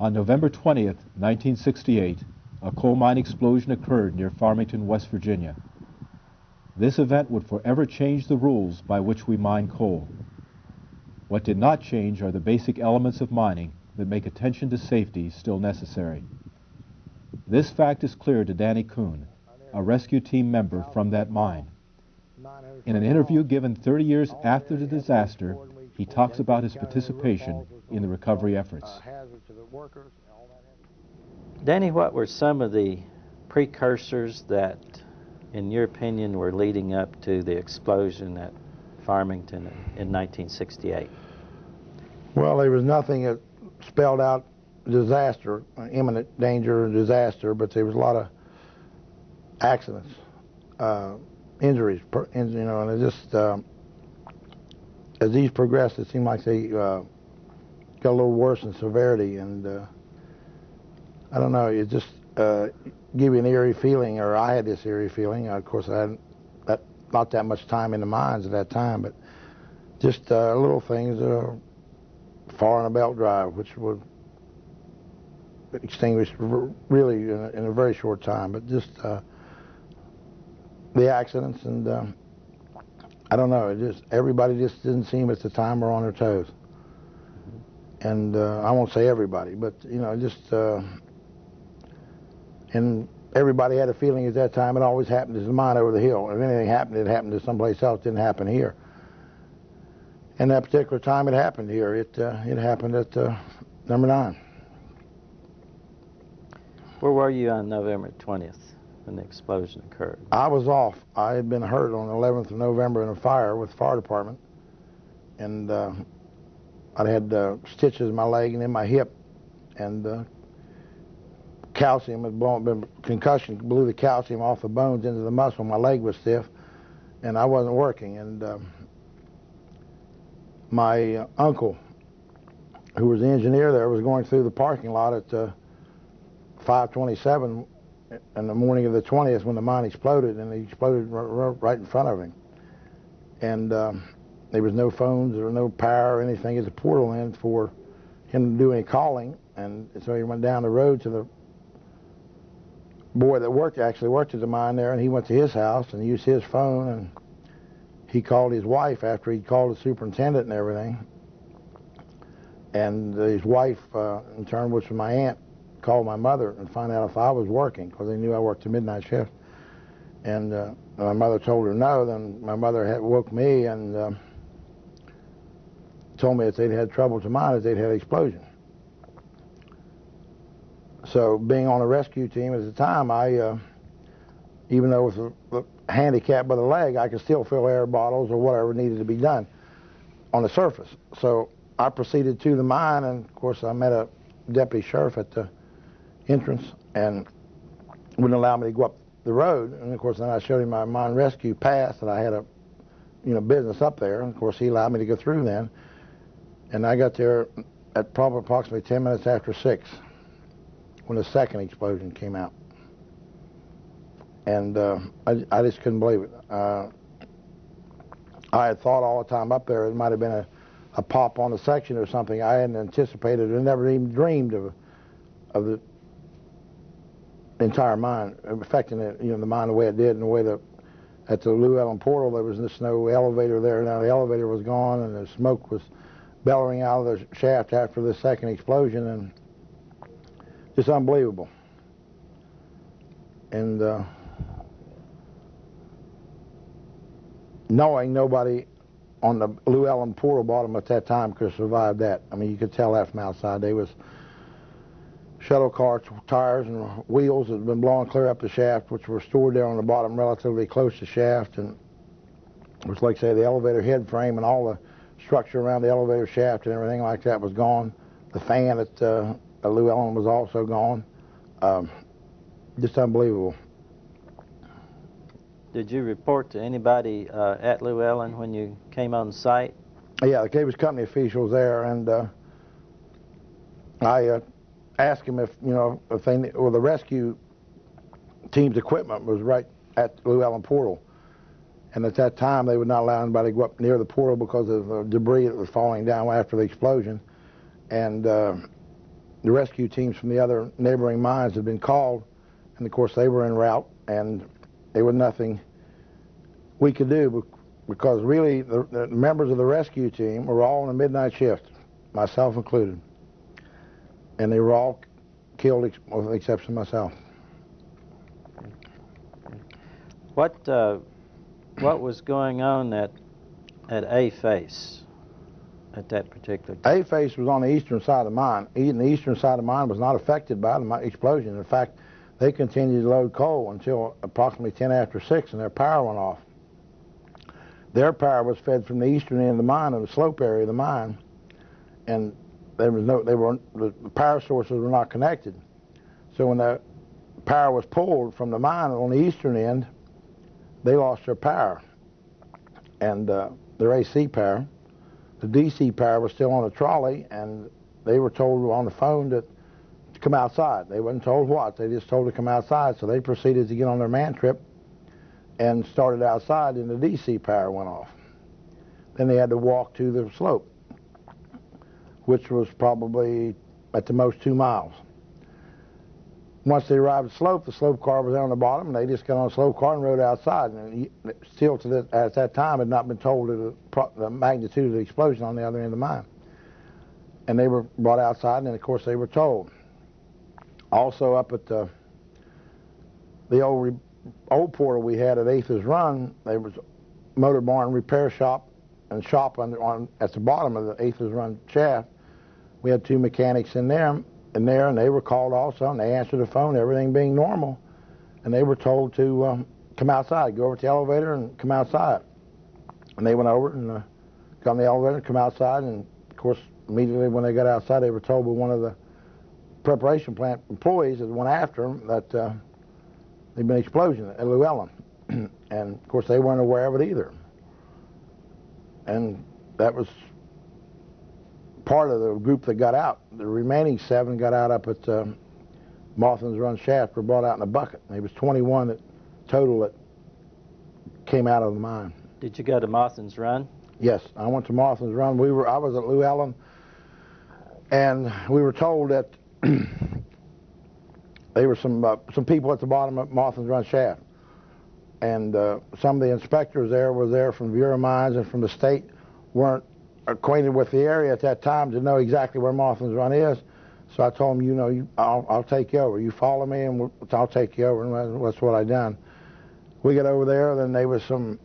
On November 20th, 1968, a coal mine explosion occurred near Farmington, West Virginia. This event would forever change the rules by which we mine coal. What did not change are the basic elements of mining that make attention to safety still necessary. This fact is clear to Danny Kuhn, a rescue team member from that mine. In an interview given 30 years after the disaster, he talks about his participation in the recovery efforts. Danny, what were some of the precursors that, in your opinion, were leading up to the explosion at Farmington in 1968? Well, there was nothing that spelled out disaster, imminent danger or disaster, but there was a lot of accidents, injuries, and it just, as these progressed, it seemed like they got a little worse in severity, and I don't know, it just give you an eerie feeling, or I had this eerie feeling. Of course, I hadn't not that much time in the mines at that time, but just little things, fire on a belt drive, which would extinguish really in a very short time, but just the accidents, and I don't know, everybody just didn't seem at the time were on their toes. And I won't say everybody, but and everybody had a feeling at that time it always happened to the mine over the hill. If anything happened, it happened to someplace else. It didn't happen here. And that particular time it happened here. It happened at number 9. Where were you on November 20th when the explosion occurred? I was off. I had been hurt on the 11th of November in a fire with the fire department. And I had stitches in my leg and in my hip. And calcium had concussion blew the calcium off the bones into the muscle. My leg was stiff, and I wasn't working. And my uncle, who was the engineer there, was going through the parking lot at 5:27 in the morning of the 20th when the mine exploded, and it exploded right in front of him. And there was no phones or no power or anything at the portal in for him to do any calling. And so he went down the road to the boy that actually worked at the mine there, and he went to his house and used his phone, and he called his wife after he'd called the superintendent and everything. And his wife, in turn, which was my aunt, called my mother and found out if I was working, because they knew I worked the midnight shift. And my mother told her no. Then my mother woke me and told me that they'd had trouble at the mine, that they'd had an explosion. So being on a rescue team at the time, I, even though I was handicapped by the leg, I could still fill air bottles or whatever needed to be done on the surface. So I proceeded to the mine, and of course I met a deputy sheriff at the entrance and wouldn't allow me to go up the road. And of course then I showed him my mine rescue pass, that I had a business up there, and of course he allowed me to go through then. And I got there at probably approximately 10 minutes after 6 when the second explosion came out. And I just couldn't believe it. I had thought all the time up there it might have been a pop on the section or something. I hadn't anticipated or never even dreamed of the entire mine affecting it, the mine the way it did, and the way that at the Llewellyn portal there was just no elevator there. Now the elevator was gone, and the smoke was bellowing out of the shaft after the second explosion, and just unbelievable. And knowing nobody on the Llewellyn portal bottom at that time could have survived that. I mean, you could tell that from outside. There was shuttle car tires and wheels that had been blown clear up the shaft, which were stored there on the bottom relatively close to the shaft. And it was like, say, the elevator head frame and all the structure around the elevator shaft and everything like that was gone. The fan at Llewellyn was also gone. Just unbelievable. Did you report to anybody at Llewellyn when you came on site? Yeah, the Cables Company officials there, and I asked him if the rescue team's equipment was right at Llewellyn portal. And at that time, they would not allow anybody to go up near the portal because of debris that was falling down after the explosion. And the rescue teams from the other neighboring mines had been called, and of course they were en route, and there was nothing we could do because really the members of the rescue team were all on a midnight shift, myself included, and they were all killed with the exception of myself. What was going on at A face at that particular time? A face was on the eastern side of the mine. Even the eastern side of the mine was not affected by the explosion. In fact, they continued to load coal until approximately 10 after 6, and their power went off. Their power was fed from the eastern end of the mine, in the slope area of the mine, and the power sources were not connected. So when the power was pulled from the mine on the eastern end, they lost their power, and their AC power. The DC power was still on a trolley, and they were told on the phone to come outside. They wasn't told what, they just told to come outside, so they proceeded to get on their man trip and started outside, and the DC power went off. Then they had to walk to the slope, which was probably at the most 2 miles. Once they arrived at the slope car was down on the bottom, and they just got on the slope car and rode outside. And still, at that time, had not been told the magnitude of the explosion on the other end of the mine. And they were brought outside, and of course they were told. Also, up at the old portal we had at 8th Run, there was a motor barn repair shop and shop at the bottom of the 8th Run shaft. We had 2 mechanics in there, and they were called also, and they answered the phone, everything being normal, and they were told to come outside, go over to the elevator and come outside. And they went over and got on the elevator and come outside, and of course immediately when they got outside they were told by one of the preparation plant employees that went after them that there'd been an explosion at Llewellyn. And of course they weren't aware of it either. And that was part of the group that got out. The remaining 7 got out up at Martha's Run shaft, were brought out in a bucket. There was 21 total that came out of the mine. Did you go to Martha's Run? Yes, I went to Martha's Run. I was at Llewellyn, and we were told that there were some people at the bottom of Martha's Run shaft, and some of the inspectors there were there from Bureau of Mines and from the state, weren't acquainted with the area at that time to know exactly where Martha's Run is. So I told them, I'll take you over. You follow me, and I'll take you over. And that's what I done. We got over there, then there was some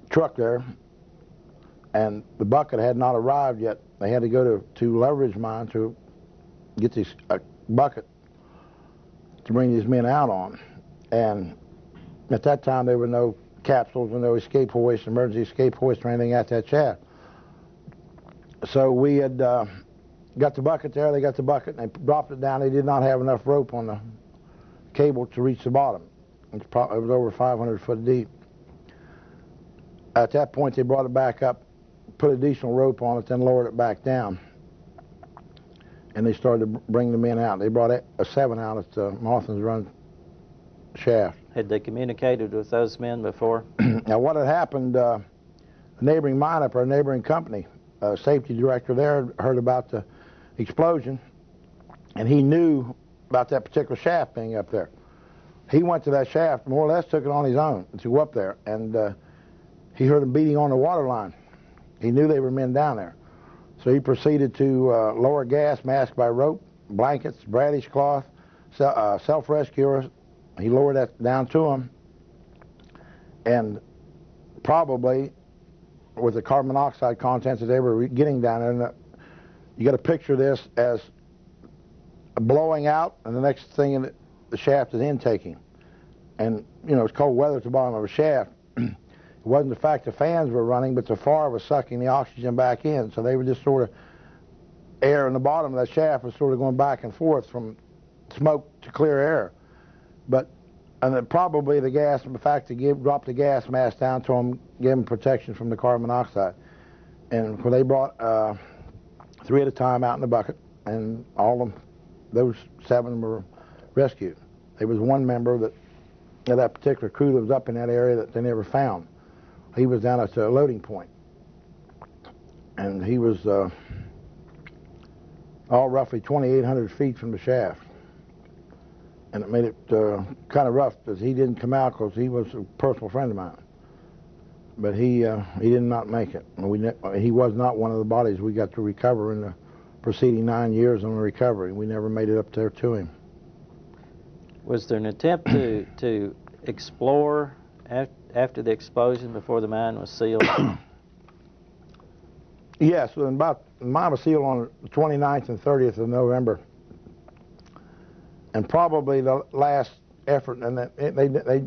truck there, and the bucket had not arrived yet. They had to go to Leverage Mine to get this bucket to bring these men out on. And at that time, there were no capsules and no escape hoist, emergency escape hoist or anything at that shaft. So we had got the bucket there, they got the bucket, and they dropped it down. They did not have enough rope on the cable to reach the bottom. It was over 500 foot deep. At that point, they brought it back up, put additional rope on it, then lowered it back down. And they started to bring the men out. They brought a 7 out at the Martha's Run shaft. Had they communicated with those men before? Now, what had happened, a neighboring mine up, our neighboring company, safety director there heard about the explosion, and he knew about that particular shaft being up there. He went to that shaft, more or less took it on his own to go up there, and he heard them beating on the water line. He knew they were men down there. So he proceeded to lower gas mask by rope, blankets, bradish cloth, self-rescuers. He lowered that down to them, and probably with the carbon monoxide contents that they were getting down there, and you got to picture this as blowing out, and the next thing in the shaft is intaking. And it's cold weather at the bottom of a shaft. It wasn't the fact the fans were running, but the fire was sucking the oxygen back in. So they were just sort of, air in the bottom of that shaft was sort of going back and forth from smoke to clear air. And then probably the gas, the fact to drop the gas mask down to them, give them protection from the carbon monoxide. And when they brought 3 at a time out in the bucket, and all of them, those 7 were rescued. There was one member of that particular crew that was up in that area that they never found. He was down at the loading point, and he was all roughly 2,800 feet from the shaft. And it made it kind of rough because he didn't come out because he was a personal friend of mine. But he did not make it. He was not one of the bodies we got to recover in the preceding 9 years on the recovery. We never made it up there to him. Was there an attempt to explore after the explosion before the mine was sealed? Yes, the mine was sealed on the 29th and 30th of November. And probably the last effort, and they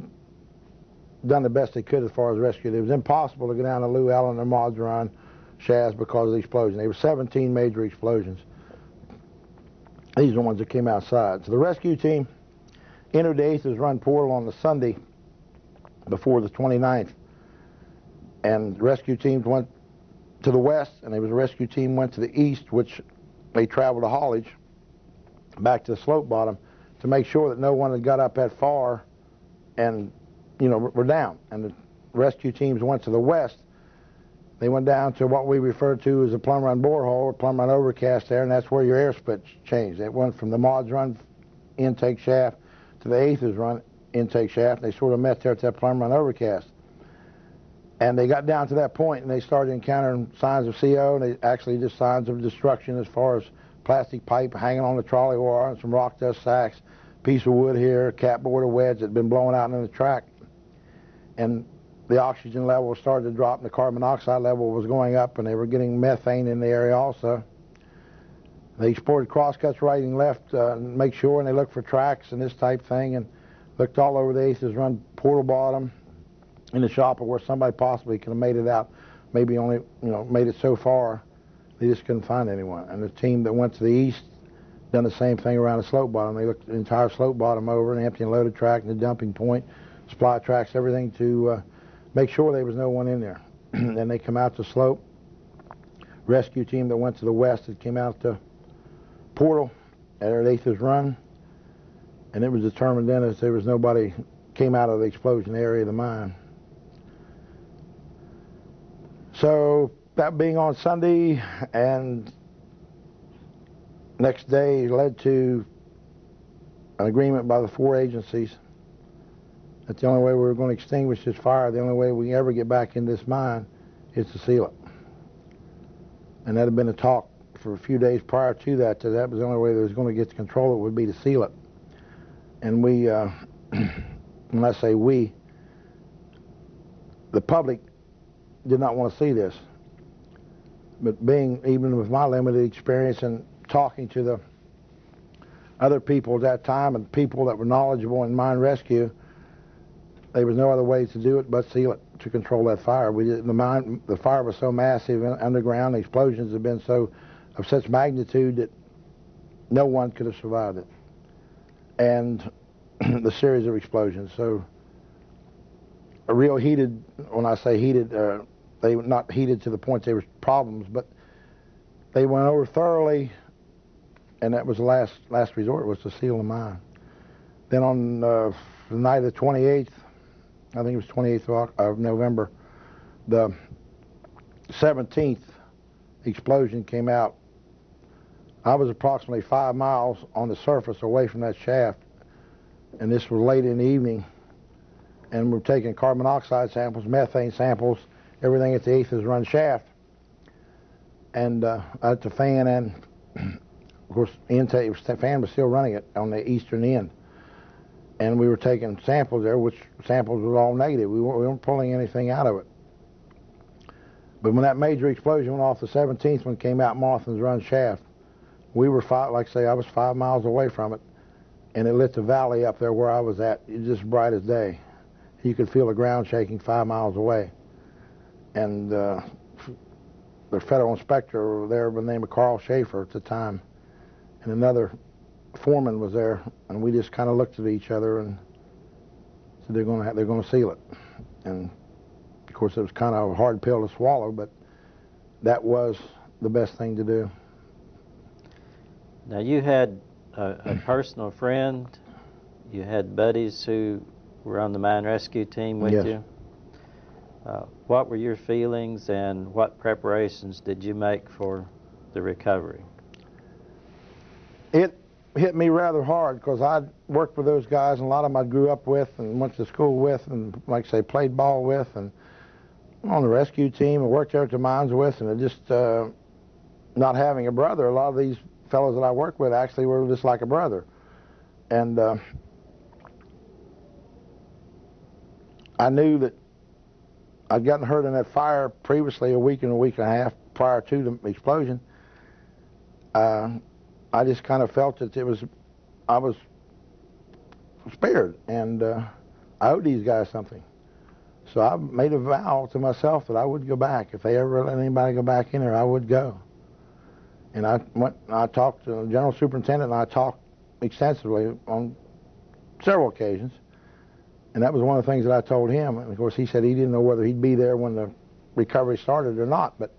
done the best they could as far as rescue. It was impossible to go down the Lou Allen or Modron shafts because of the explosion. There were 17 major explosions. These are the ones that came outside. So the rescue team entered the 8th Run portal on the Sunday before the 29th. And the rescue teams went to the west, and there was a rescue team went to the east, which they traveled to haulage back to the slope bottom to make sure that no one had got up that far and, you know, were down. And the rescue teams went to the west. They went down to what we refer to as a plumb run borehole or plumb run overcast there, and that's where your air split changed. It went from the Mods Run intake shaft to the 8th Run intake shaft. They sort of met there at that plumb run overcast. And they got down to that point, and they started encountering signs of CO, and they actually just signs of destruction as far as plastic pipe hanging on the trolley wire and some rock dust sacks, piece of wood here, catboard or wedge that had been blown out in the track. And the oxygen level started to drop, and the carbon monoxide level was going up, and they were getting methane in the area also. They explored crosscuts right and left and make sure, and they looked for tracks and this type thing, and looked all over the 8th Run portal bottom in the shop where somebody possibly could have made it out, maybe only, you know, made it so far. They just couldn't find anyone. And the team that went to the east done the same thing around the slope bottom. They looked the entire slope bottom over, and empty and loaded track, and the dumping point, supply tracks, everything to make sure there was no one in there. Then they come out the slope. Rescue team that went to the west that came out the portal at our 8th Run, and it was determined then that there was nobody came out of the explosion area of the mine. So that being on Sunday, and next day led to an agreement by the 4 agencies that the only way we were going to extinguish this fire, the only way we can ever get back in this mine, is to seal it. And that had been a talk for a few days prior to that, that was the only way that was going to get to control it would be to seal it. And we, when I say we, the public did not want to see this. But being, even with my limited experience and talking to the other people at that time and people that were knowledgeable in mine rescue, there was no other way to do it but seal it to control that fire. The fire was so massive underground, the explosions had been so of such magnitude that no one could have survived it. And the series of explosions. So a real heated, when I say heated, they were not heated to the point there was problems, but they went over thoroughly, and that was the last resort, was to seal the mine. Then on the night of the 28th, I think it was 28th of November, the 17th explosion came out. I was approximately 5 miles on the surface away from that shaft, and this was late in the evening, and we're taking carbon monoxide samples, methane samples, everything at the 8th Run shaft, and at the fan, and of course the fan was still running it on the eastern end, and we were taking samples there, which samples were all negative. We weren't pulling anything out of it. But when that major explosion went off, the 17th one came out Martha's Run shaft, we were like I say, I was 5 miles away from it, and it lit the valley up there where I was at. It was just bright as day. You could feel the ground shaking 5 miles away. And the federal inspector there by the name of Carl Schaefer at the time, and another foreman was there, and we just kind of looked at each other and said they're going to seal it. And of course it was kind of a hard pill to swallow, but that was the best thing to do. Now you had a personal friend, you had buddies who were on the mine rescue team with you. What were your feelings, and what preparations did you make for the recovery? It hit me rather hard because I'd worked with those guys, and a lot of them I grew up with and went to school with, and like I say, played ball with, and on the rescue team and worked there at the mines with, and it just not having a brother. A lot of these fellows that I worked with actually were just like a brother, and I knew that I'd gotten hurt in that fire previously, a week and a half prior to the explosion. I just kind of felt that I was spared, and I owed these guys something. So I made a vow to myself that I would go back. If they ever let anybody go back in there, I would go. And I talked to the general superintendent, and I talked extensively on several occasions. And that was one of the things that I told him. And of course, he said he didn't know whether he'd be there when the recovery started or not. But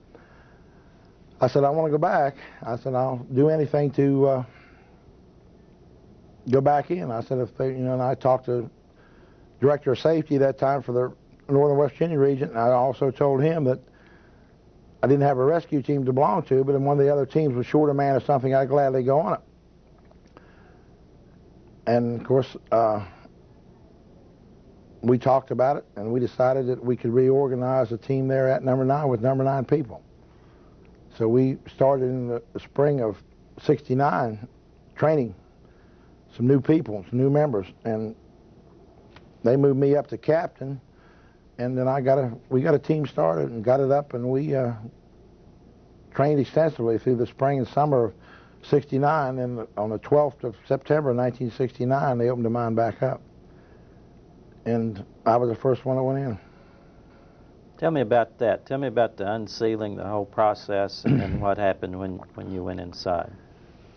I said, I want to go back. I said, I'll do anything to go back in. I said, if they, and I talked to director of safety at that time for the Northern West Virginia region, and I also told him that I didn't have a rescue team to belong to, but if one of the other teams was short a man or something, I'd gladly go on it. And of course, we talked about it, and we decided that we could reorganize the team there at number 9 with number 9 people. So we started in the spring of '69 training some new people, some new members, and they moved me up to captain, and then we got a team started and got it up, and we trained extensively through the spring and summer of '69, and on the 12th of September 1969 they opened the mine back up, and I was the first one that went in. Tell me about that. Tell me about the unsealing, the whole process, and what happened when you went inside.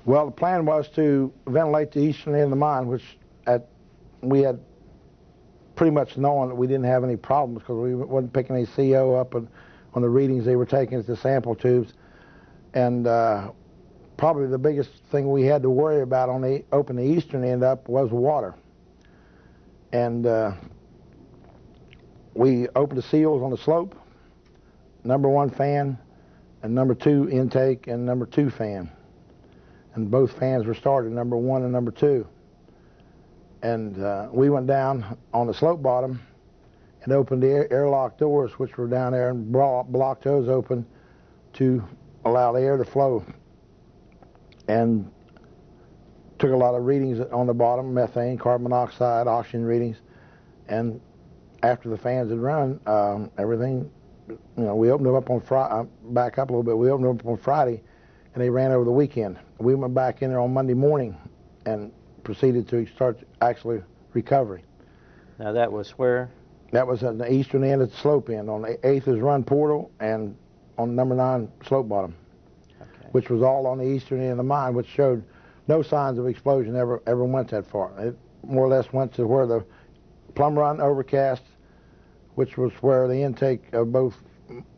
Well, the plan was to ventilate the eastern end of the mine, which we had pretty much known that we didn't have any problems because we wasn't picking any CO up on the readings they were taking at the sample tubes. And probably the biggest thing we had to worry about on opening the eastern end up was water. And we opened the seals on the slope, number 1 fan, and number 2 intake, and number 2 fan. And both fans were started, number 1 and number 2. And we went down on the slope bottom and opened the airlock doors, which were down there, and blocked those open to allow the air to flow. And took a lot of readings on the bottom, methane, carbon monoxide, oxygen readings. And after the fans had run, everything, we opened them up on Friday, back up a little bit, we opened them up on Friday, and they ran over the weekend. We went back in there on Monday morning and proceeded to start actually recovery. Now that was where? That was at the eastern end of the slope end, on the 8th is run portal and on number 9 slope bottom, okay, which was all on the eastern end of the mine, which showed no signs of explosion ever went that far. It more or less went to where the plumb run overcast, which was where the intake of both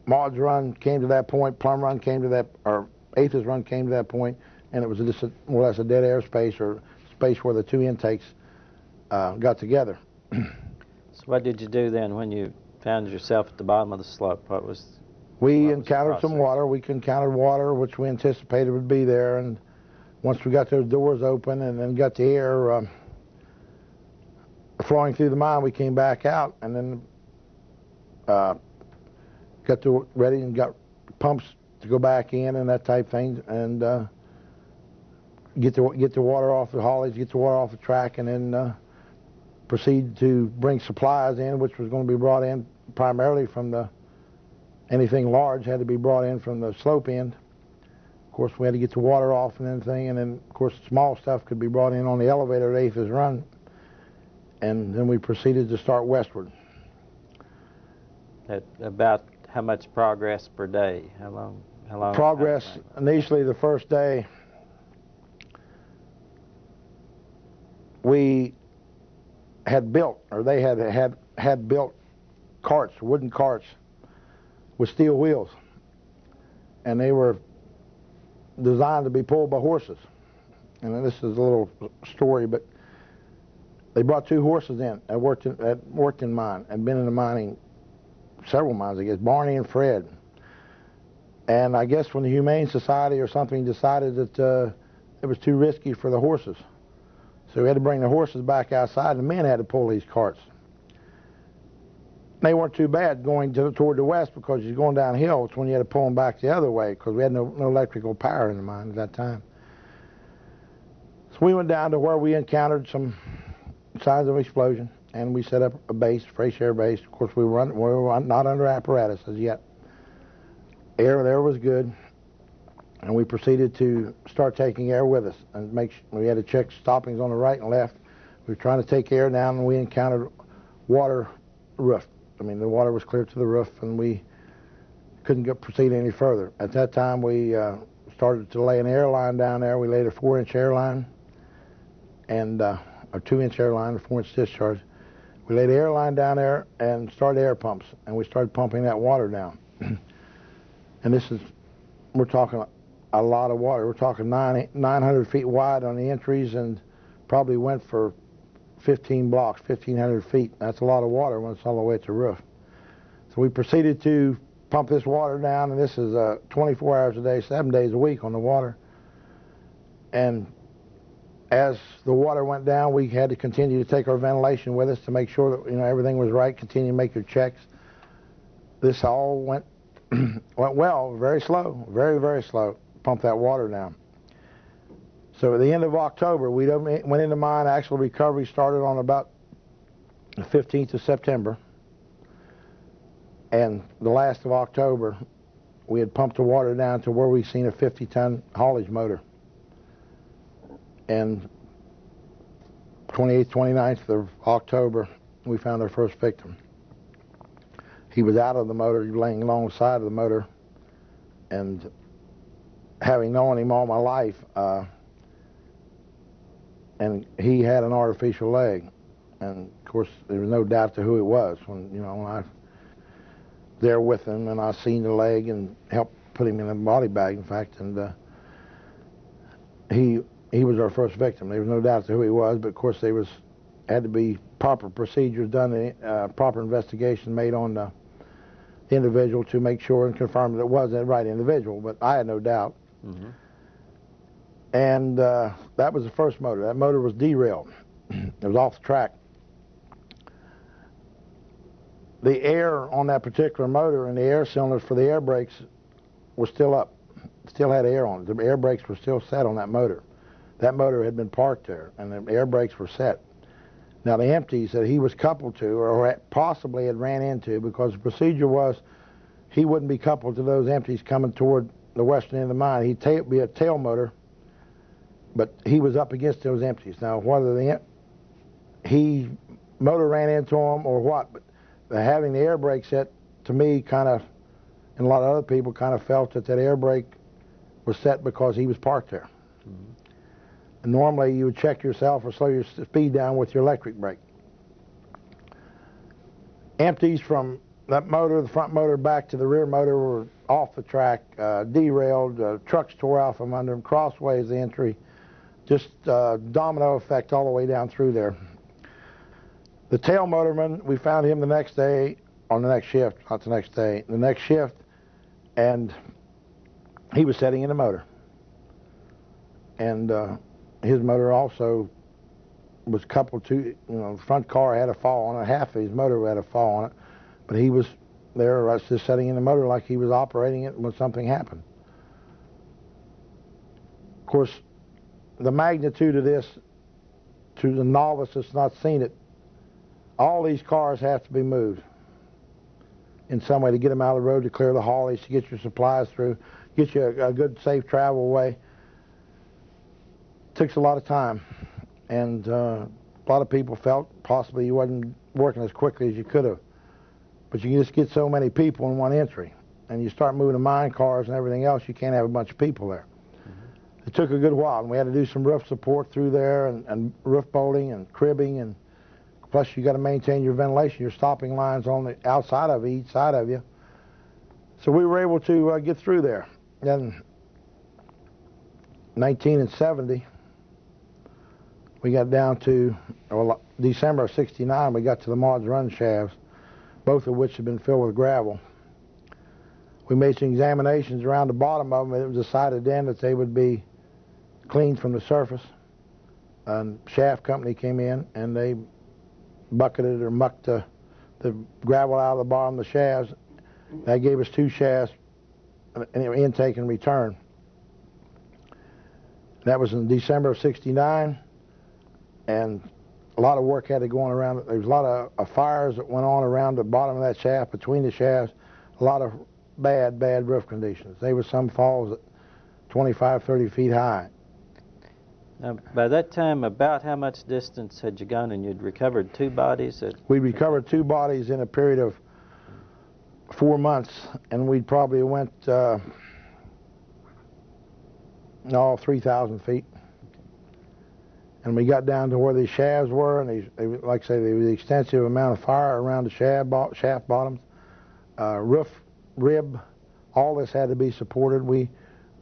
Maud's run came to that point, plumb run came to that, or 8th run came to that point, and it was just more or less a dead air space, or space where the 2 intakes got together. So what did you do then when you found yourself at the bottom of the slope? We encountered some water. We encountered water, which we anticipated would be there, and once we got those doors open and then got the air flowing through the mine, we came back out, and then got ready and got pumps to go back in and that type thing, and get the water off the haulage, get the water off the track, and then proceed to bring supplies in, which was going to be brought in primarily from anything large had to be brought in from the slope end. Of course, we had to get the water off and everything, and then, of course, small stuff could be brought in on the elevator at 8th run, and then we proceeded to start westward. At about how much progress per day? How long? Progress, initially the first day, we had built, or they had built carts, wooden carts with steel wheels, and they were designed to be pulled by horses. And this is a little story, but they brought 2 horses in that worked in mine, and been in the mining, several mines, I guess, Barney and Fred. And I guess when the Humane Society or something decided that it was too risky for the horses. So we had to bring the horses back outside, and the men had to pull these carts. They weren't too bad going toward the west because you're going downhill. It's when you had to pull them back the other way because we had no electrical power in the mine at that time. So we went down to where we encountered some signs of explosion, and we set up a base, fresh air base. Of course, we were not under apparatus as yet. Air there was good, and we proceeded to start taking air with us and we had to check stoppings on the right and left. We were trying to take air down, and we encountered water roof. I mean, the water was clear to the roof, and we couldn't proceed any further. At that time, we started to lay an air line down there. We laid a 4-inch air line and a 2-inch air line, a 4-inch discharge. We laid the air line down there and started air pumps, and we started pumping that water down. And we're talking a lot of water. We're talking 900 feet wide on the entries, and probably went for 15 blocks, 1,500 feet. That's a lot of water when it's all the way to the roof. So we proceeded to pump this water down, and this is 24 hours a day, 7 days a week on the water. And as the water went down, we had to continue to take our ventilation with us to make sure that everything was right, continue to make your checks. This all went well, very slow, very, very slow, pump that water down. So at the end of October, we went into mine. Actual recovery started on about the 15th of September. And the last of October, we had pumped the water down to where we seen a 50-ton haulage motor. And 28th, 29th of October, we found our first victim. He was out of the motor, laying alongside of the motor. And having known him all my life, and he had an artificial leg, and of course there was no doubt to who it was when I was there with him, and I seen the leg and helped put him in a body bag, in fact, and he was our first victim. There was no doubt to who he was, but of course had to be proper procedures done, proper investigation made on the individual to make sure and confirm that it was the right individual. But I had no doubt. Mm-hmm. And that was the first motor. That motor was derailed. It was off the track. The air on that particular motor and the air cylinders for the air brakes were still up. Still had air on it. The air brakes were still set on that motor. That motor had been parked there, and the air brakes were set. Now, the empties that he was coupled to, or possibly had ran into, because the procedure was he wouldn't be coupled to those empties coming toward the western end of the mine. He'd be a tail motor, but he was up against those empties. Now, whether the motor ran into him or what, but having the air brake set, to me, kind of, and a lot of other people kind of felt that air brake was set because he was parked there. Mm-hmm. And normally, you would check yourself or slow your speed down with your electric brake. Empties from that motor, the front motor back to the rear motor, were off the track, derailed, trucks tore out from under them, crossways the entry, just domino effect all the way down through there. The tail motorman, we found him the next day, on the next shift, not the next day, the next shift, and he was setting in the motor. And his motor also was coupled to, the front car had a fall on it, half of his motor had a fall on it, but he was there just setting in the motor like he was operating it when something happened. Of course, the magnitude of this, to the novice that's not seen it, all these cars have to be moved in some way to get them out of the road, to clear the haulage, to get your supplies through, get you a good, safe travel way. Takes a lot of time, and a lot of people felt possibly you wasn't working as quickly as you could have. But you just get so many people in one entry, and you start moving the mine cars and everything else, you can't have a bunch of people there. Mm-hmm. It took a good while, and we had to do some roof support through there, and roof bolting and cribbing, and plus you got to maintain your ventilation, your stopping lines on the outside of each side of you. So we were able to get through there. Then 1970, we got down to, December of '69, we got to the Maud's Run shafts, both of which had been filled with gravel. We made some examinations around the bottom of them, and it was decided then that they would be cleaned from the surface. A shaft company came in and they bucketed or mucked the gravel out of the bottom of the shafts. That gave us 2 shafts, an intake and return. That was in December of '69, and a lot of work had to go on around. There was a lot of fires that went on around the bottom of that shaft, between the shafts. A lot of bad roof conditions. There were some falls at 25, 30 feet high. Now, by that time, about how much distance had you gone, and you'd recovered 2 bodies? We recovered 2 bodies in a period of 4 months, and we probably went 3,000 feet. And we got down to where these shafts were, and they, like I say, there was an extensive amount of fire around the shaft bottoms. Roof, rib, all this had to be supported. We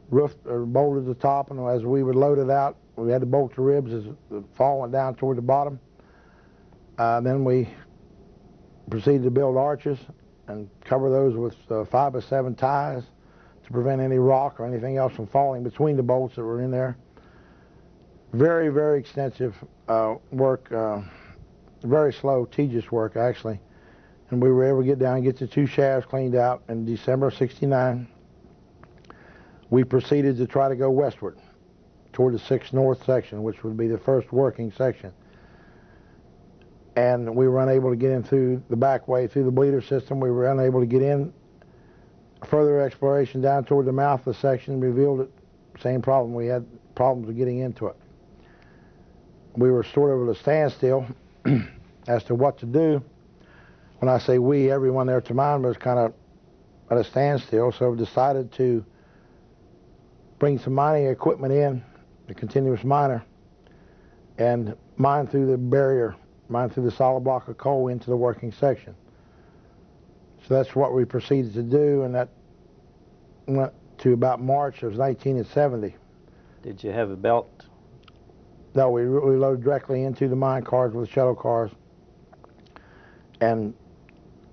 roofed or bolted the top, and as we would load it out, we had to bolt the ribs as the fall went down toward the bottom. Then we proceeded to build arches and cover those with 5 by 7 ties to prevent any rock or anything else from falling between the bolts that were in there. Very extensive work, very slow, tedious work actually. And we were able to get down and get the 2 shafts cleaned out in December of '69. We proceeded to try to go westward toward the 6 North section, which would be the first working section. And we were unable to get in through the back way, through the bleeder system. We were unable to get in. Further exploration down toward the mouth of the section revealed it. Same problem. We had problems with getting into it. We were sort of at a standstill as to what to do. When I say we, everyone there to mine was kind of at a standstill, so we decided to bring some mining equipment in, the continuous miner, and mine through the barrier, mine through the solid block of coal into the working section. So that's what we proceeded to do, and that went to about March of 1970. Did you have a belt? No, we loaded directly into the mine cars with shuttle cars. And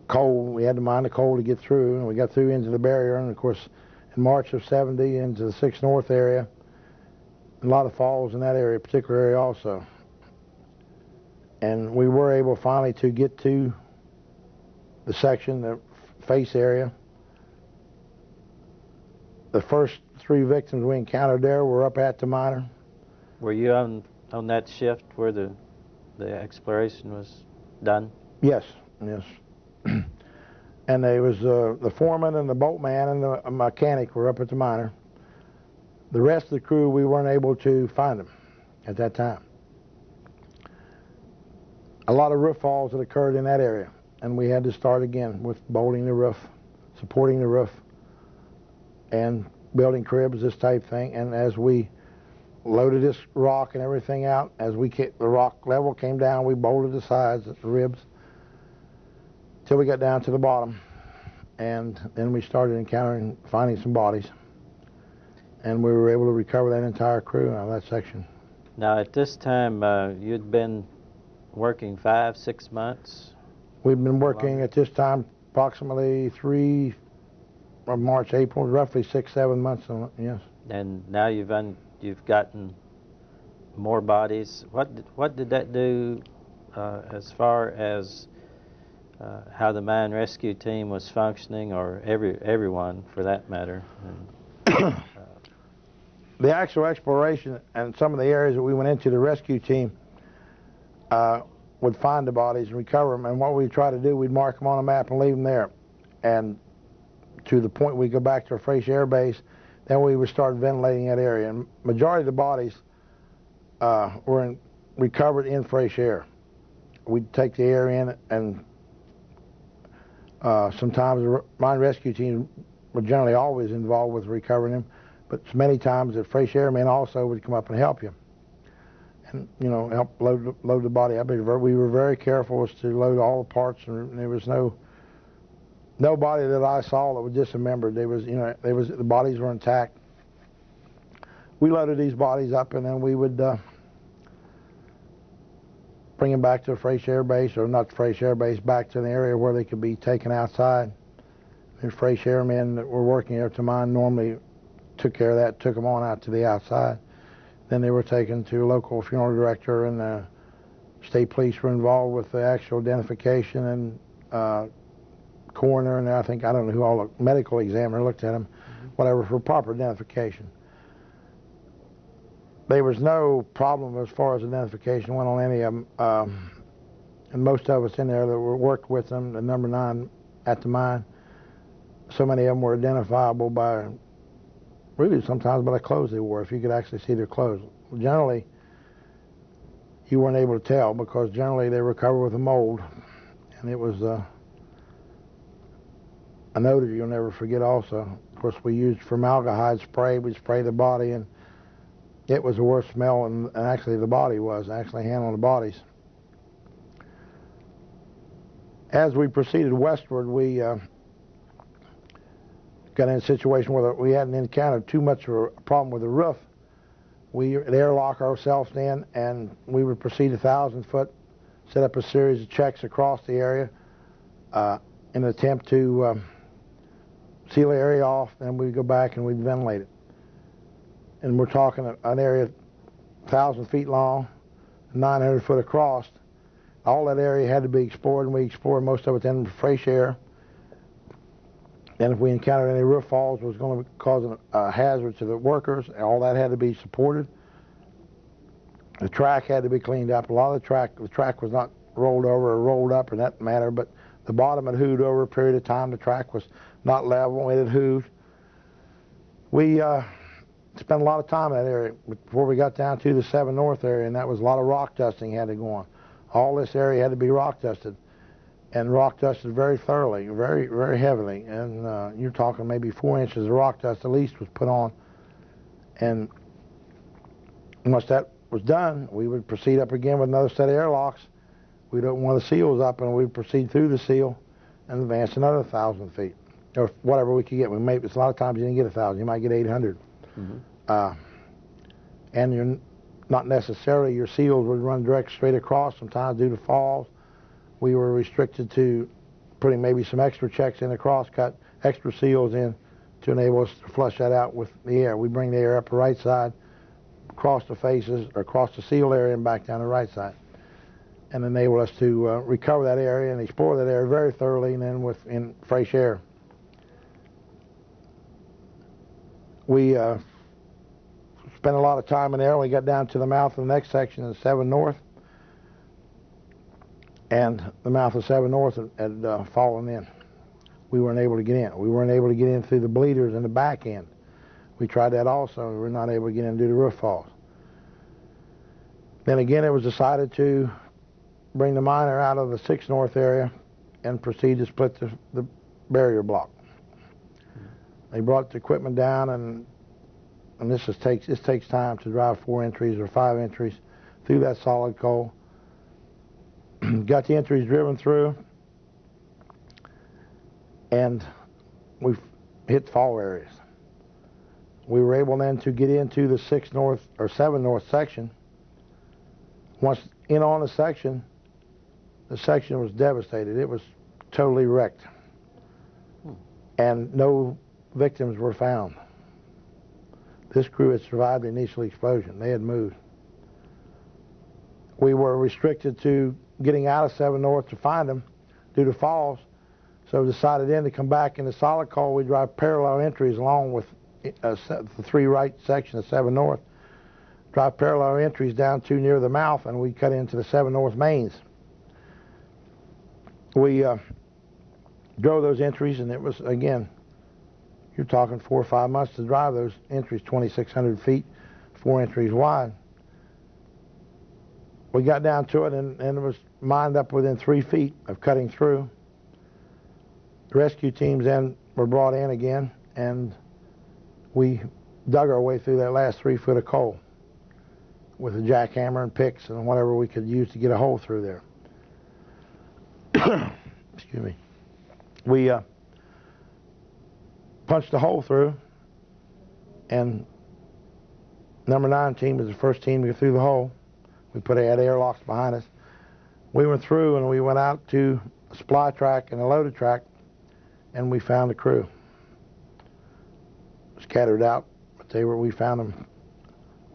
coal, we had to mine the coal to get through, and we got through into the barrier, and of course in March of '70 into the 6 North area. A lot of falls in that area, particular area also. And we were able finally to get to the section, the face area. The first 3 victims we encountered there were up at the miner. Were you on that shift where the exploration was done? Yes. And there was the foreman and the boatman and the mechanic were up at the miner. The rest of the crew, we weren't able to find them at that time. A lot of roof falls had occurred in that area, and we had to start again with bolting the roof, supporting the roof, and building cribs, this type thing. And as we loaded this rock and everything out, as the rock level came down, we bolted the sides, the ribs, till we got down to the bottom. And then we started finding some bodies. And we were able to recover that entire crew out of that section. Now, at this time, you'd been working 5, 6 months? We've been working at this time approximately 3, from March, April, roughly 6, 7 months, yes. And now you've gotten more bodies. What did that do as far as how the mine rescue team was functioning, or everyone for that matter? The actual exploration and some of the areas that we went into, the rescue team would find the bodies and recover them. And what we try to do, we'd mark them on a map and leave them there. And to the point we go back to a fresh air base, then we would start ventilating that area. And majority of the bodies were recovered in fresh air. We'd take the air in, and sometimes the mine rescue team were generally always involved with recovering them, but many times the fresh air men also would come up and help you, and help load the body up. We were very careful as to load all the parts, and there was no body that I saw that was dismembered. The bodies were intact. We loaded these bodies up, and then we would bring them back to a fresh air base, or not the fresh air base, back to the area where they could be taken outside. The fresh airmen that were working there to mine normally took care of that, took them on out to the outside. Then they were taken to a local funeral director, and the state police were involved with the actual identification, and coroner, and I don't know who all, the medical examiner looked at them, whatever, for proper identification. There was no problem as far as identification went on any of them, and most of us in there that worked with them, the number 9 at the mine, so many of them were identifiable by, really sometimes by the clothes they wore, if you could actually see their clothes. Generally, you weren't able to tell, because generally they were covered with a mold, and it was an odor you'll never forget also. Of course, we used formaldehyde spray. We'd spray the body, and it was the worst smell, and actually the body was, actually handling the bodies. As we proceeded westward, we got in a situation where we hadn't encountered too much of a problem with the roof. We would airlock ourselves in, and we would proceed 1,000 foot, set up a series of checks across the area in an attempt to seal the area off, and we'd go back and we'd ventilate it. And we're talking an area 1,000 feet long, 900 foot across. All that area had to be explored, and we explored most of it then with fresh air. And if we encountered any roof falls, it was going to cause a hazard to the workers. All that had to be supported. The track had to be cleaned up. A lot of the track was not rolled over or rolled up in that manner, but the bottom had hewed over a period of time. The track was not level, it had hewed. We spent a lot of time in that area before we got down to the 7 North area, and that was a lot of rock dusting had to go on. All this area had to be rock dusted, and rock dusted very thoroughly, very, very heavily. And you're talking maybe 4 inches of rock dust at least was put on. And once that was done, we would proceed up again with another set of airlocks. We'd open one of the seals up, and we'd proceed through the seal and advance another 1,000 feet, or whatever we could get. A lot of times you didn't get 1,000, you might get 800. And you're not necessarily, your seals would run direct straight across, sometimes due to falls. We were restricted to putting maybe some extra checks in the crosscut, extra seals in to enable us to flush that out with the air. We bring the air up the right side, across the faces, or across the seal area and back down the right side, and enable us to recover that area and explore that area very thoroughly, and then in fresh air. We spent a lot of time in there. We got down to the mouth of the next section of 7 North, and the mouth of 7 North had fallen in. We weren't able to get in. We weren't able to get in through the bleeders in the back end. We tried that also. We were not able to get in due to roof falls. Then again, it was decided to bring the miner out of the 6 North area and proceed to split the barrier block. They brought the equipment down, and this takes time to drive 4 entries or 5 entries through that solid coal. Got the entries driven through, and we hit fall areas. We were able then to get into the 6 North or 7 North section. Once in on the section was devastated. It was totally wrecked, and no victims were found. This crew had survived the initial explosion. They had moved. We were restricted to getting out of 7 North to find them due to falls, so we decided then to come back in the solid coal. We drive parallel entries along with the 3 right section of 7 North, drive parallel entries down to near the mouth, and we cut into the 7 North mains. We drove those entries, and it was, again, you're talking 4 or 5 months to drive those entries, 2,600 feet, 4 entries wide. We got down to it, and it was mined up within 3 feet of cutting through. The rescue teams then were brought in again, and we dug our way through that last 3 foot of coal with a jackhammer and picks and whatever we could use to get a hole through there. Excuse me. We punched a hole through, and number 9 team was the first team to go through the hole. We put had airlocks behind us. We went through, and we went out to a supply track and a loaded track, and we found the crew. Scattered out, but we found them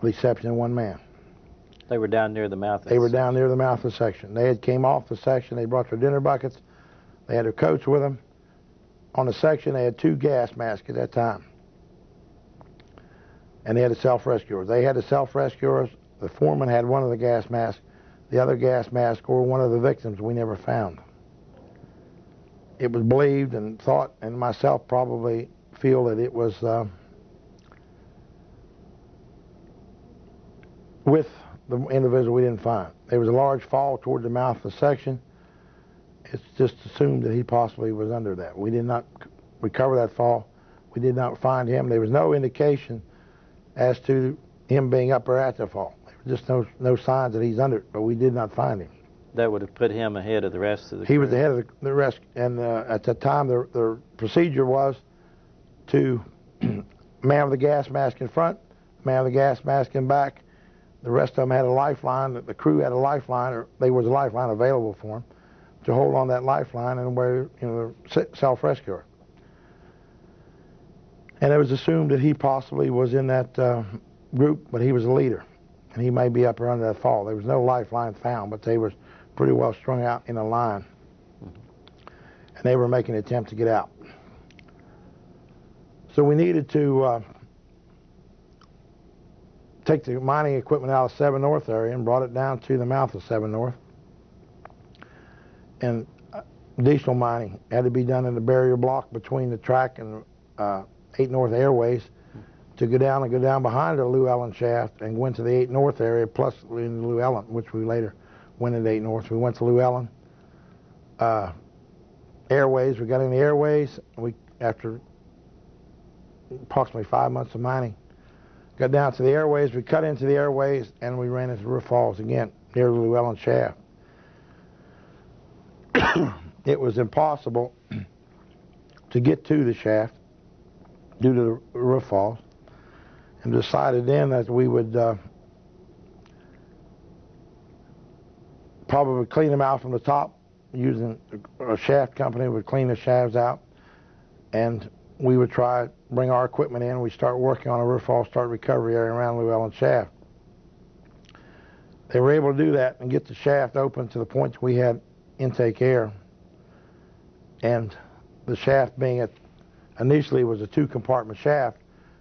with the exception of one man. They were down near the mouth of They were down near the mouth of the section. They had came off the section. They brought their dinner buckets. They had their coats with them. On the section, they had 2 gas masks at that time. And they had the self-rescuers. They had the self-rescuers. The foreman had one of the gas masks. The other gas mask or one of the victims we never found. It was believed and thought, and myself probably feel that it was with the individual we didn't find. There was a large fall toward the mouth of the section. It's just assumed that he possibly was under that. We did not recover that fall. We did not find him. There was no indication as to him being up or at the fall. There was just no signs that he's under it, but we did not find him. That would have put him ahead of the rest of the He crew. was the head of the rest, and at the time the procedure was to man with the gas mask in front, man with the gas mask in back. The rest of them had a lifeline. The crew had a lifeline, or there was a lifeline available for them to hold on that lifeline and where self-rescuer. And it was assumed that he possibly was in that group, but he was the leader, and he may be up or under that fall. There was no lifeline found, but they were pretty well strung out in a line, and they were making an attempt to get out. So we needed to take the mining equipment out of 7 North area and brought it down to the mouth of 7 North. And additional mining had to be done in the barrier block between the track and 8 North Airways to go down behind the Llewellyn shaft and go into the 8 North area, plus in Llewellyn, which we later went into 8 North. We went to Llewellyn Airways. We got in the Airways. We, after approximately 5 months of mining, got down to the Airways. We cut into the Airways, and we ran into Roof Falls again, near the Llewellyn shaft. It was impossible to get to the shaft due to the roof falls, and decided then that we would probably clean them out from the top, using a shaft company would clean the shafts out, and we would try bring our equipment in. We start working on a roof fall start recovery area around Llewellyn shaft. They were able to do that and get the shaft open to the point we had intake air, and the shaft being initially was a 2-compartment shaft,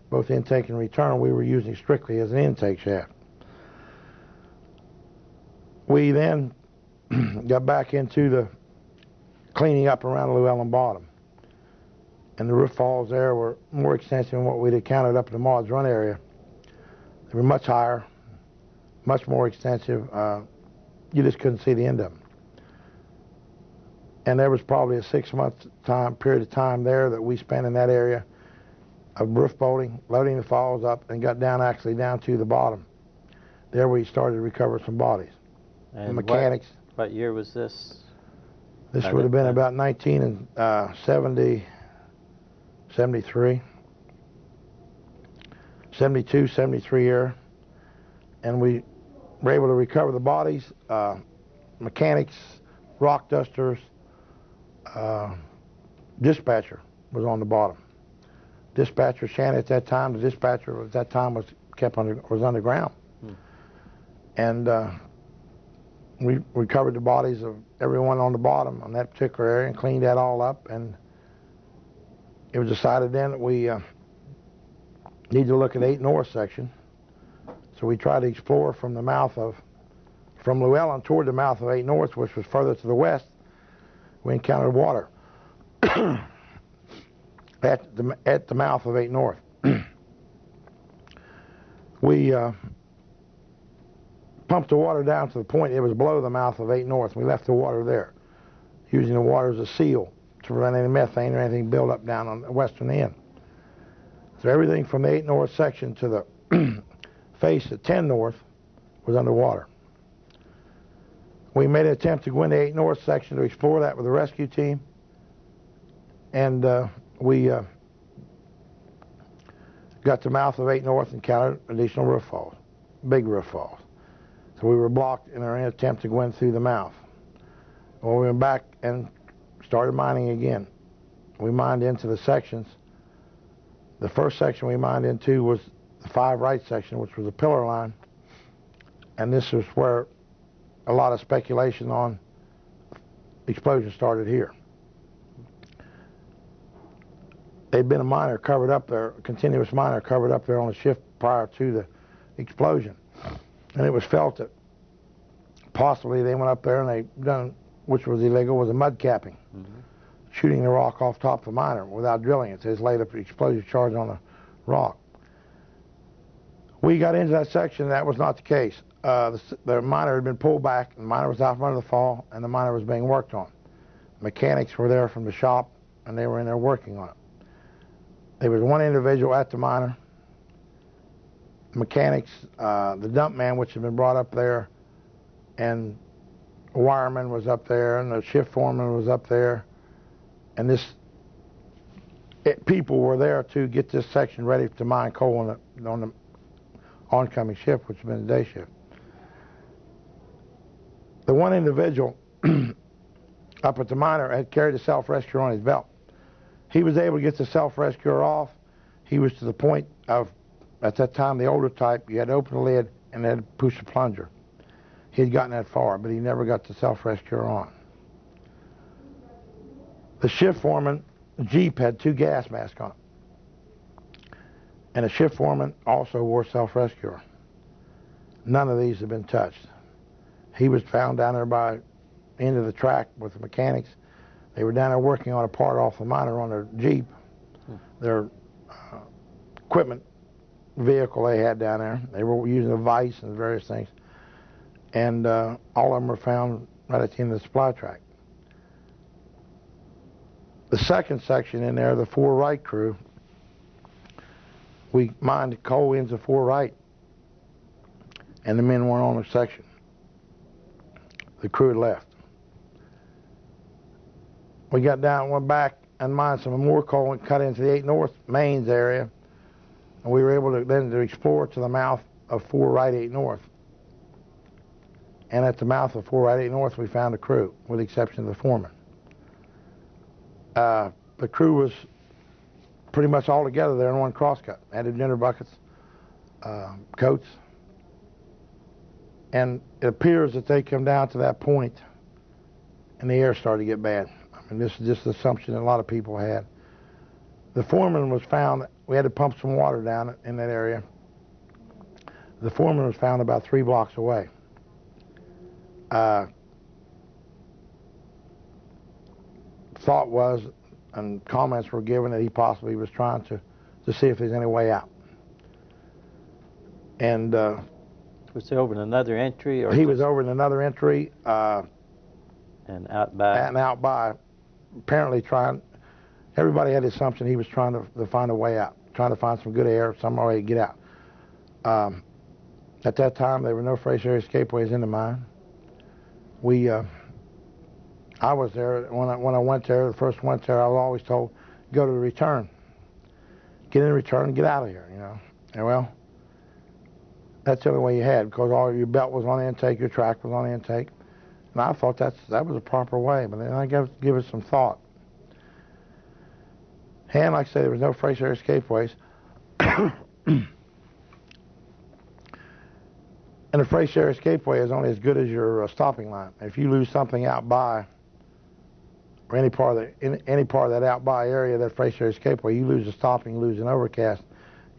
both intake and return, we were using strictly as an intake shaft. We then got back into the cleaning up around the Llewellyn bottom, and the roof falls there were more extensive than what we'd encountered up in the Maud's Run area. They were much higher, much more extensive. You just couldn't see the end of them. And there was probably a 6-month period of time there that we spent in that area of roof bolting, loading the falls up, and got down to the bottom. There we started to recover some bodies. And the mechanics. What year was this? This would have been about 1970, 73, 72, 73 year. And we were able to recover the bodies, mechanics, rock dusters, dispatcher was on the bottom. Dispatcher Shannon at that time, the dispatcher at that time was underground. And we recovered the bodies of everyone on the bottom on that particular area and cleaned that all up, and it was decided then that we need to look at 8 North section. So we tried to explore from Llewellyn toward the mouth of 8 North, which was further to the west. We encountered water at the mouth of 8 North. We pumped the water down to the point it was below the mouth of 8 North. We left the water there, using the water as a seal to prevent any methane or anything build up down on the western end. So everything from the 8 North section to the face at 10 North was underwater. We made an attempt to go into 8 North section to explore that with the rescue team, and we got to the mouth of 8 North and encountered additional roof falls, big roof falls. So we were blocked in our attempt to go in through the mouth. Well, we went back and started mining again. We mined into the sections. The first section we mined into was the 5 right section, which was a pillar line, and this is where a lot of speculation on explosion started here. There'd been a miner covered up there, a continuous miner covered up there on the shift prior to the explosion, and it was felt that possibly they went up there and they done, which was illegal, was a mud capping, shooting the rock off top of the miner without drilling it. They just laid up an explosive charge on the rock. We got into that section, and that was not the case. The miner had been pulled back, and the miner was out from under the fall, and the miner was being worked on. Mechanics were there from the shop, and they were in there working on it. There was one individual at the miner. Mechanics, the dump man, which had been brought up there, and a wireman was up there, and the shift foreman was up there, and people were there to get this section ready to mine coal on the oncoming shift, which had been the day shift. The one individual up at the miner had carried a self-rescuer on his belt. He was able to get the self-rescuer off. He was to the point of, at that time, the older type, you had to open the lid and then push the plunger. He had gotten that far, but he never got the self-rescuer on. The shift foreman, Jeep, had 2 gas masks on it. And the shift foreman also wore self-rescuer. None of these had been touched. He was found down there by the end of the track with the mechanics. They were down there working on a part off the miner on their Jeep, their equipment vehicle they had down there. They were using a vise and various things. And all of them were found right at the end of the supply track. The second section in there, the 4 right crew, we mined the coal ends of 4 right, and the men weren't on the section. The crew had left. We got down, went back and mined some more coal and cut into the 8 North mains area, and we were able to then to explore to the mouth of 4 right 8 North. And at the mouth of 4 right 8 North, we found a crew, with the exception of the foreman. The crew was pretty much all together there in one crosscut. Had their dinner buckets, coats, and it appears that they come down to that point, and the air started to get bad. I mean, this is just the assumption that a lot of people had. The foreman was found. We had to pump some water down in that area. The foreman was found about 3 blocks away. Thought was, and comments were given, that he possibly was trying to see if there's any way out. And was he over in another entry, or he was over in another entry, and out by? Apparently trying. Everybody had the assumption he was trying to find a way out, trying to find some good air, some way to get out. At that time, there were no fresh air escapeways in the mine. I was there when I went there. The first went there, I was always told, go to the return, get in the return, and get out of here. You know, and well, that's the only way you had, because all your belt was on the intake, your track was on the intake, and I thought that was a proper way. But then I give it some thought. And like I say, there was no fresh air escapeways. And a fresh air escapeway is only as good as your stopping line. If you lose something out by, or any part of that out by area, that fresh air escapeway, you lose a stopping, you lose an overcast,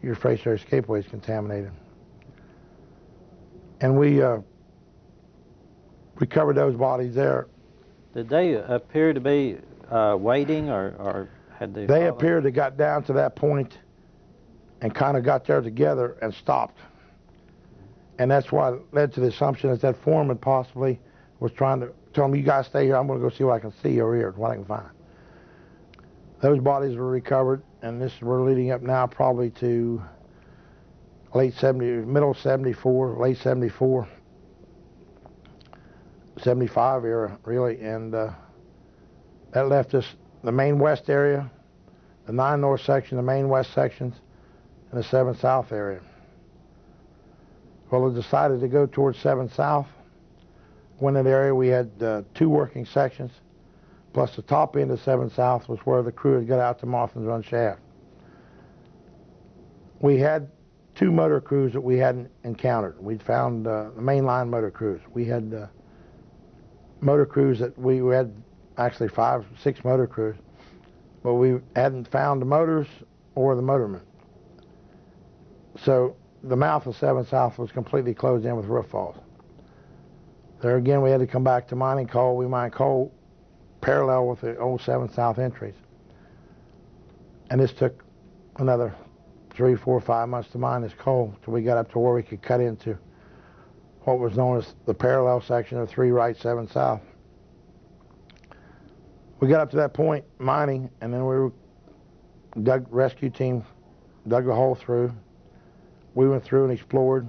your fresh air escapeway is contaminated. And we recovered those bodies there. Did they appear to be waiting, or had they? They appeared to got down to that point and kind of got there together and stopped. And that's why it led to the assumption that foreman possibly was trying to tell them, you guys stay here, I'm going to go see what I can see over here, what I can find. Those bodies were recovered, and we're leading up now probably to middle 74, late 74, 75 era, really. And that left us the main west area, the 9 north section, the main west sections, and the 7 south area. Well, we decided to go towards 7 South. When in the area, we had 2 working sections, plus the top end of 7 South was where the crew had got out to Mothman's Run shaft. We had two motor crews that we hadn't encountered. We'd found the mainline motor crews. We had motor crews that we had actually 5, 6 motor crews, but we hadn't found the motors or the motormen. So the mouth of 7 South was completely closed in with roof falls. There again, we had to come back to mining coal. We mined coal parallel with the old 7 South entries. And this took another 3, 4, 5 months to mine this coal till we got up to where we could cut into what was known as the parallel section of 3 right, 7 South. We got up to that point mining, and then rescue team dug the hole through. We went through and explored.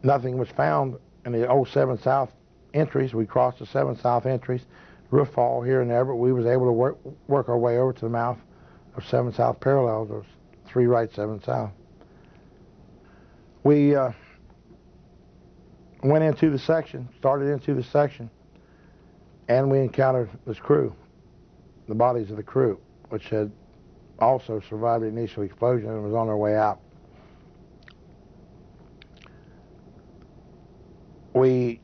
Nothing was found in the old 7 South entries. We crossed the 7 South entries, roof fall here and there, but we was able to work our way over to the mouth of 7 South parallels, those 3 right, 7 South. We went into the section, started into the section, and we encountered this crew, the bodies of the crew, which had also survived the initial explosion and was on their way out. We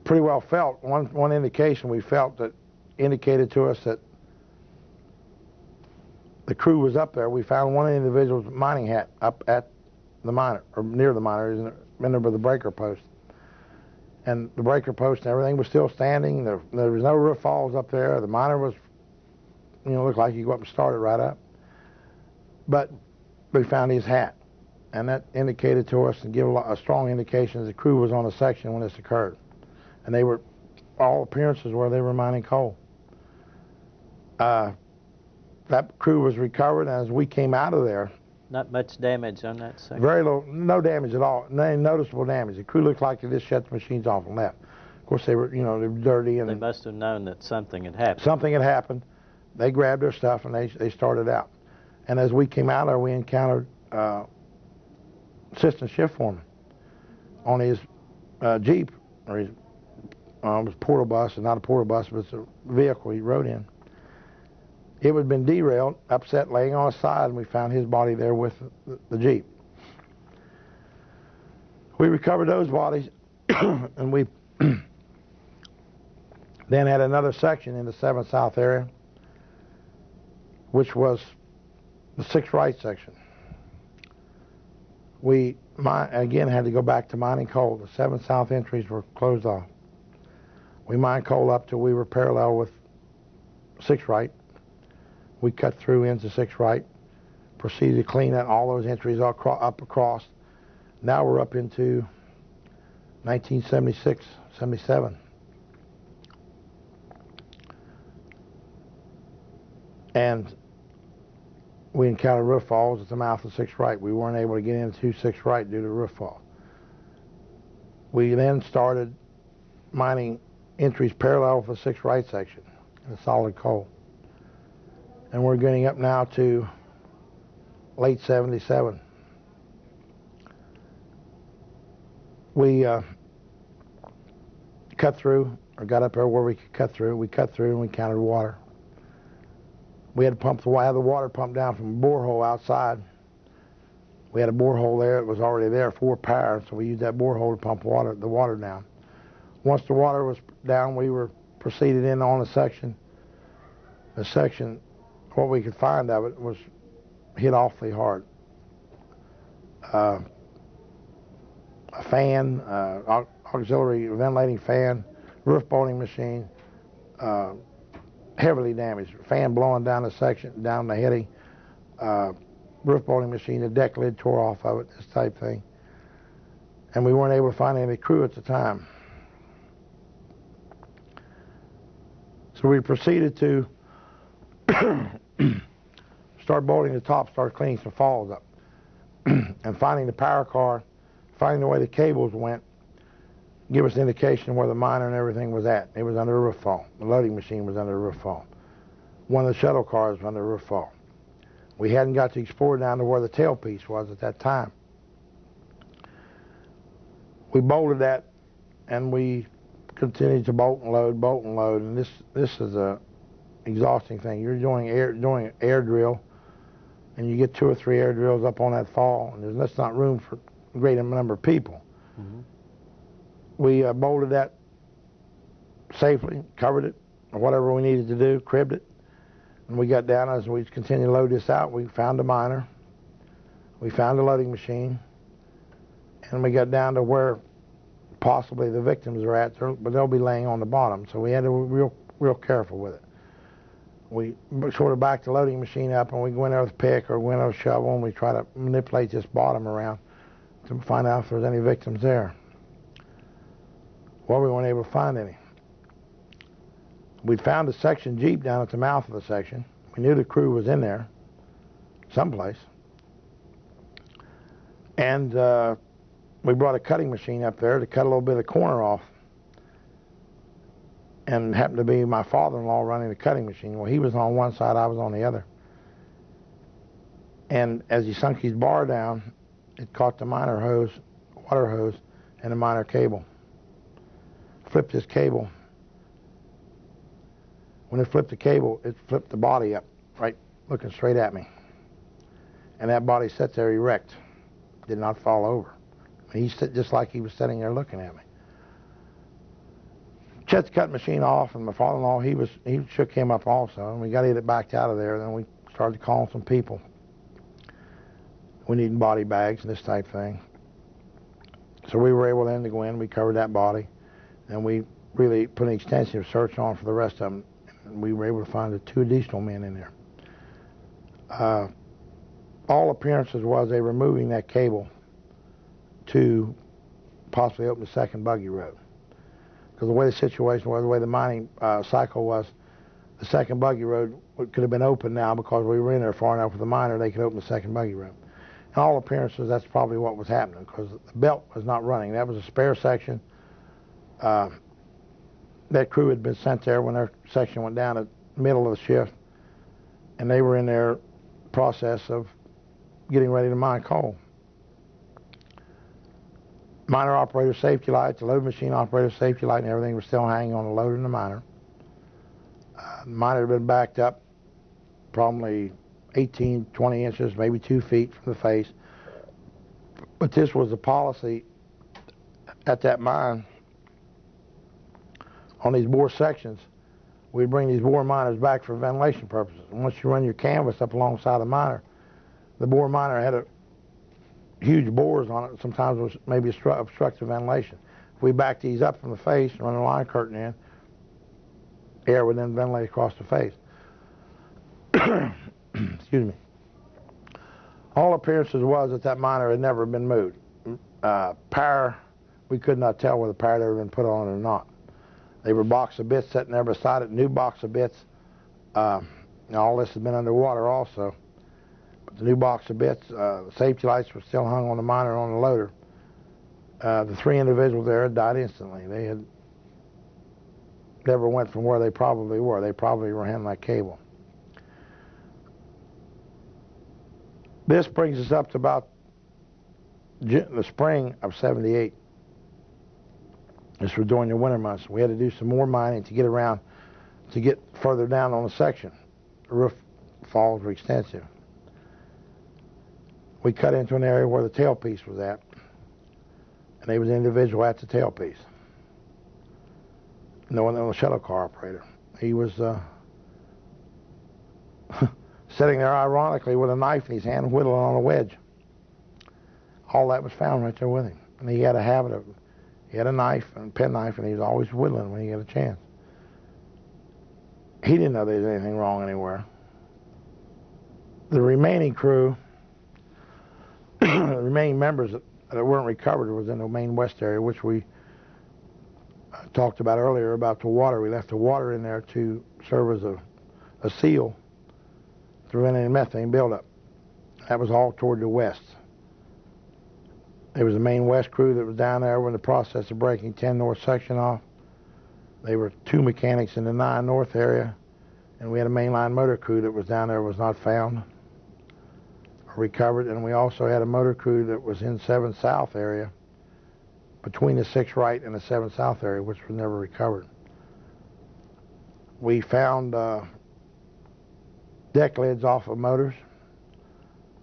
pretty well felt, one indication we felt that indicated to us that the crew was up there. We found one individual's mining hat up at the miner, or near the miner, in there by the breaker post. And the breaker post and everything was still standing. There was no roof falls up there. The miner was, looked like you go up and start it right up. But we found his hat. And that indicated to us and gave a strong indication that the crew was on the section when this occurred. And they were, all appearances were they were mining coal. That crew was recovered, and as we came out of there, not much damage on that section? Very low, no damage at all, no noticeable damage. The crew looked like they just shut the machines off and left. Of course, they were, they were dirty. And they must have known that something had happened. Something had happened. They grabbed their stuff and they started out. And as we came out there, we encountered assistant shift foreman on his Jeep, or his it was a portal bus, and not a portal bus, but it's a vehicle he rode in. It had been derailed, upset, laying on his side, and we found his body there with the Jeep. We recovered those bodies, and we then had another section in the 7 South area, which was the 6 right section. We, again, had to go back to mining coal. The 7 South entries were closed off. We mined coal up till we were parallel with 6 right. We cut through into 6 right, proceeded to clean out all those entries up across. Now we're up into 1976, 77. And we encountered roof falls at the mouth of 6 right. We weren't able to get into 6 right due to roof fall. We then started mining entries parallel with the 6 right section in the solid coal. And we're getting up now to late 77. We cut through, or got up there where we could cut through. We cut through and we encountered water. We had to have the water pumped down from a borehole outside. We had a borehole there. It was already there for power, so we used that borehole to pump the water down. Once the water was down, we were proceeded in on the section. The section, what we could find of it, was hit awfully hard. A fan, auxiliary ventilating fan, roof bolting machine, heavily damaged. Fan blowing down the section, down the heading, roof bolting machine, the deck lid tore off of it, this type thing. And we weren't able to find any crew at the time. So we proceeded to start bolting the top, start cleaning some falls up. And finding the power car, finding the way the cables went, give us an indication where the miner and everything was at. It was under a roof fall. The loading machine was under a roof fall. One of the shuttle cars was under a roof fall. We hadn't got to explore down to where the tailpiece was at that time. We bolted that, and we continued to bolt and load, and this is a exhausting thing. You're doing air drill and you get 2 or 3 air drills up on that fall, and that's not room for a great number of people. Mm-hmm. We bolted that safely, covered it, or whatever we needed to do, cribbed it, and we got down. As we continued to load this out, we found a miner, we found a loading machine, and we got down to where possibly the victims are at, but they'll be laying on the bottom, so we had to be real careful with it. We sort of backed the loading machine up, and we go in there with a pick or go in there with a shovel, and we try to manipulate this bottom around to find out if there's any victims there. Well, we weren't able to find any. We'd found a section Jeep down at the mouth of the section. We knew the crew was in there someplace. And we brought a cutting machine up there to cut a little bit of the corner off. And it happened to be my father-in-law running the cutting machine. Well, he was on one side, I was on the other. And as he sunk his bar down, it caught the miner hose, water hose, and the miner cable. Flipped his cable. When it flipped the cable, it flipped the body up, right, looking straight at me. And that body sat there erect, did not fall over. He sat just like he was sitting there looking at me. Shut the cutting machine off, and my father-in-law, he shook him up also, and we got it backed out of there. Then we started calling some people. We needed body bags and this type thing. So we were able then to go in, we covered that body, and we really put an extensive search on for the rest of them. And we were able to find the 2 additional men in there. All appearances was they were moving that cable to possibly open the second buggy road. Because the way the situation was, the way the mining cycle was, the second buggy road could have been open now because we were in there far enough with the miner, they could open the second buggy road. And all appearances, that's probably what was happening, because the belt was not running. That was a spare section. That crew had been sent there when their section went down at the middle of the shift, and they were in their process of getting ready to mine coal. Miner operator safety light, the load machine operator safety light, and everything was still hanging on the loader and the miner. The miner had been backed up probably 18, 20 inches, maybe 2 feet from the face. But this was the policy at that mine. On these bore sections, we'd bring these bore miners back for ventilation purposes. And once you run your canvas up alongside the miner, the bore miner had huge bores on it. Sometimes it was maybe obstructive ventilation. If we backed these up from the face and run a line curtain in, air would then ventilate across the face. Excuse me. All appearances was that miner had never been moved. Power, we could not tell whether power had ever been put on it or not. They were box of bits sitting there beside it, new box of bits. All this has been underwater also. But the new box of bits, the safety lights were still hung on the miner and on the loader. The 3 individuals there had died instantly. They had never went from where they probably were. They probably were handling that cable. This brings us up to about the spring of '78. This was during the winter months. We had to do some more mining to get around, to get further down on the section. The roof falls were extensive. We cut into an area where the tailpiece was at, and there was an individual at the tailpiece. No one, the shuttle car operator. He was sitting there ironically with a knife in his hand, whittling on a wedge. All that was found right there with him. And he had a habit of, he had a knife, a penknife, and he was always whittling when he had a chance. He didn't know there was anything wrong anywhere. The remaining crew, the remaining members that weren't recovered was in the main west area, which we talked about earlier about the water. We left the water in there to serve as a seal to prevent any methane buildup. That was all toward the west. There was a main west crew that was down there in the process of breaking 10 north section off. They were 2 mechanics in the 9 north area, and we had a mainline motor crew that was down there, was not found or recovered, and we also had a motor crew that was in 7 south area, between the 6 right and the 7 south area, which was never recovered. We found deck lids off of motors.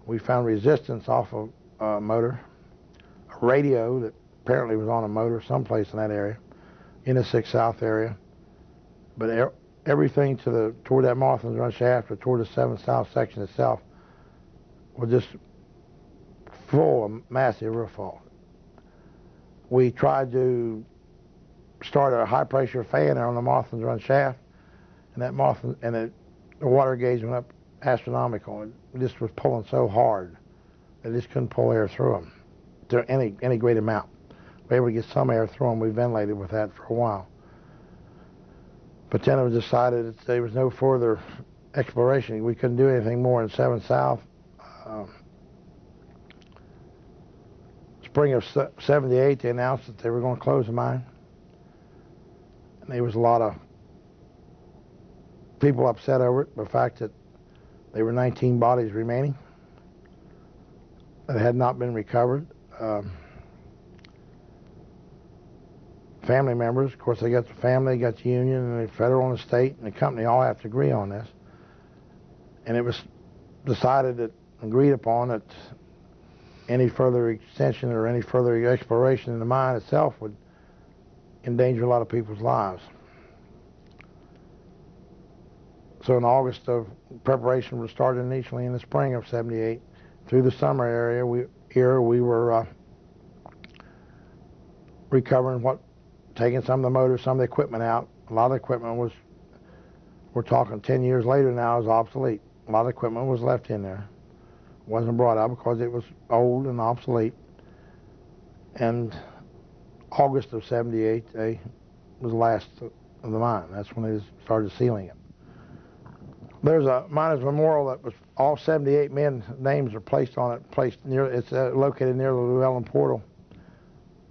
We found resistance off of a motor, a radio that apparently was on a motor someplace in that area, in the 6 South area. But everything toward that Martha's Run shaft or toward the 7 South section itself was just full of massive roof fault. We tried to start a high pressure fan there on the Martha's Run shaft, and the water gauge went up astronomical. It just was pulling so hard that just couldn't pull air through them to any great amount. We were able to get some air through them. We ventilated with that for a while. But then it was decided that there was no further exploration. We couldn't do anything more in 7 South. Spring of '78, they announced that they were going to close the mine. And there was a lot of people upset over it, the fact that there were 19 bodies remaining that had not been recovered. Family members, of course, they got the family, got the union, and the federal and the state and the company all have to agree on this. And it was agreed upon that any further extension or any further exploration in the mine itself would endanger a lot of people's lives. So in August, preparation was started initially in the spring of '78. Through the summer area, we were recovering taking some of the motors, some of the equipment out. A lot of the equipment we're talking 10 years later now, is obsolete. A lot of equipment was left in there. It wasn't brought out because it was old and obsolete. And August of '78, was the last of the mine. That's when they started sealing it. There's a miners' memorial that was all 78 men's names are placed on it. It's located near the Llewellyn portal.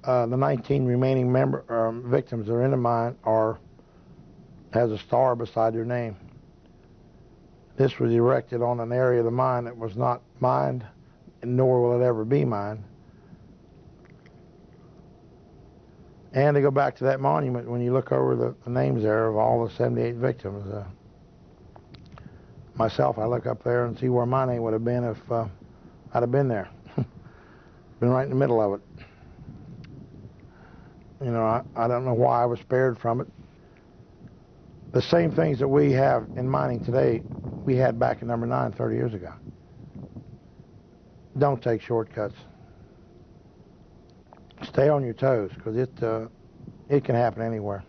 The 19 remaining victims that are in the mine has a star beside their name. This was erected on an area of the mine that was not mined, nor will it ever be mined. And to go back to that monument, when you look over the names there of all the 78 victims, myself, I look up there and see where my name would have been if I'd have been there. Been right in the middle of it. You know, I don't know why I was spared from it. The same things that we have in mining today, we had back in number 9 30 years ago. Don't take shortcuts. Stay on your toes, because it can happen anywhere.